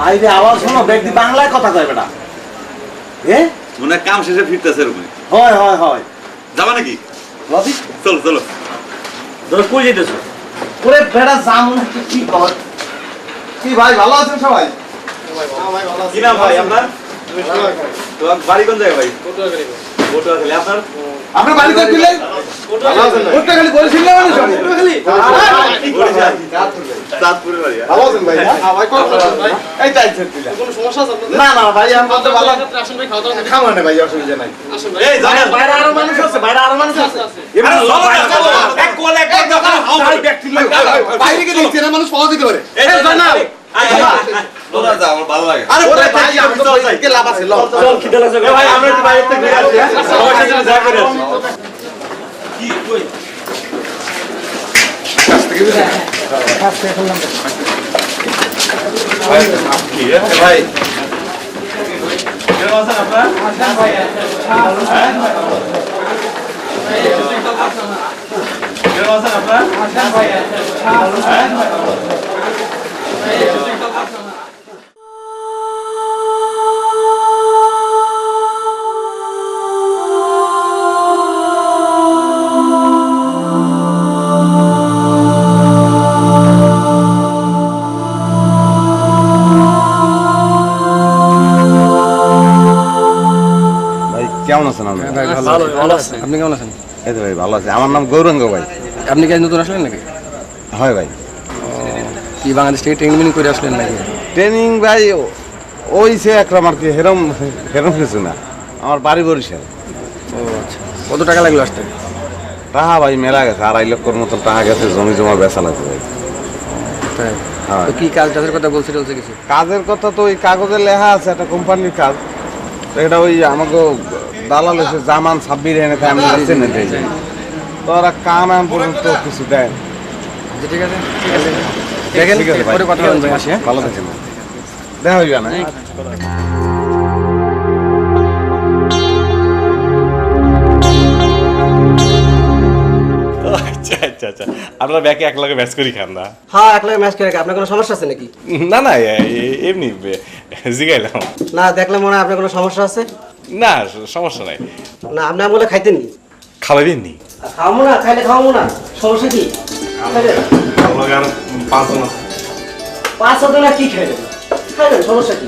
বাইরে আওয়াজ শোনো, ব্যক্তি বাংলায় কথা কয় বেটা। মনে কাম শেষে ফিরতেছে এরকম। হয় হয় হয়, যাবা নাকি? বাবি চলো চলো। তোরা কই যেতেছো? ওরে বেটা জাম কি কর? কি ভাই ভালো আছেন সবাই? কি নাম ভাই আপনার? তো বাড়ি কোন জায়গায় ভাই? পটুয়াখালী। আপনার? আপনার বাড়ি কই ছিলেন? পটুয়াখালী বলছিল না মানুষ? পটুয়াখালী চাঁদপুরের বাড়ি। ভালো আছেন ভাই? হ্যাঁ ভাই, কোন ভাই? এই চাইছেন দিলা। কোনো সমস্যা আছে আপনাদের? না না ভাই, আমি বলতে ভালো আসুন ভাই, খাওয়া দাওয়া করি। খাওয়া না ভাই, অসুবিধা নাই। আসুন ভাই। এই জানেন বাইরে আরো মানুষ আছে, বাইরে আরো মানুষ আছে। এমনি চলো না, চলো না। এক কোলে এক কোলে দাও। ভাই ব্যক্তি লোক বাইরে গিয়ে দেখছি না মানুষ পাওয়া যেতে পারে। এই জানাও। তোরা যা, আমার ভালো লাগে। আরে ওরে ভাই, আমি তো ওইদিকে লাভ আছে, লও চল খিদে লাগছে। এ ভাই, আমরা একটু বাইরে থেকে ঘুরে আসি, হ্যাঁ? সবার সাথে দেখা করে আসি। কি কই? ভাই কেমন আছেন আপনারা? কেমন আছেন আপনারা? ভাই কেমন আছেন আপনি? ভালো আছে। আপনি কেমন আছেন? এই তো ভাই ভালো আছি। আমার নাম গৌরাঙ্গ ভাই। আপনি কি আজ নতুন আসলেন নাকি? হয় ভাই। কি বাংলাদেশ থেকে ট্রেনিং করে আসলেন নাকি? ট্রেনিং ভাই ওই সে একরকম আর কি, হেরম হেরম কিছু না। আমার বাড়ি বরিশাল। ও আচ্ছা। কত টাকা লাগলো আসতে? টাকা ভাই মেলা গেছে, 2.5 লক্ষর মতন টাকা গেছে, জমি জমা বেচা লাগছে ভাই। তাই? হ্যাঁ। তো কি কাজ টাজের কথা বলছে কিছু? কাজের কথা তো ওই কাগজে লেখা আছে, একটা কোম্পানির কাজ। তো এটা ওই আমাকে দালাল এসে জামান 26 এনে তাই আমি যাচ্ছি না দেয়। তো ওরা কান আন পর্যন্ত কিছু দেয়। আচ্ছা ঠিক আছে। দেখেন ঠিক আছে ভাই। পরে কথা বলবেন ভাই, আসি, হ্যাঁ? ভালো থাকেন। দেখা হইবে না? আচ্ছা আচ্ছা আচ্ছা, আপনারা ব্যাকে এক লগে ম্যাচ করি খান না? হ্যাঁ, একলা ম্যাচ করে আপনার কোনো সমস্যা আছে নাকি? না না, এমনি জিগাইলাম। না দেখলে মনে হয় আপনার কোনো সমস্যা আছে। না, সমস্যা নাই। না আপনি বলে খাইতেন নি? খাওয়াবেন নি? খাওয়াবো না, খাইলে খাওয়াবো না, সমস্যা কি? খাইলেন? আপনার আর 5 জন আছে। 5 না কি খাইলেন? খাইলেন, সমস্যা কি?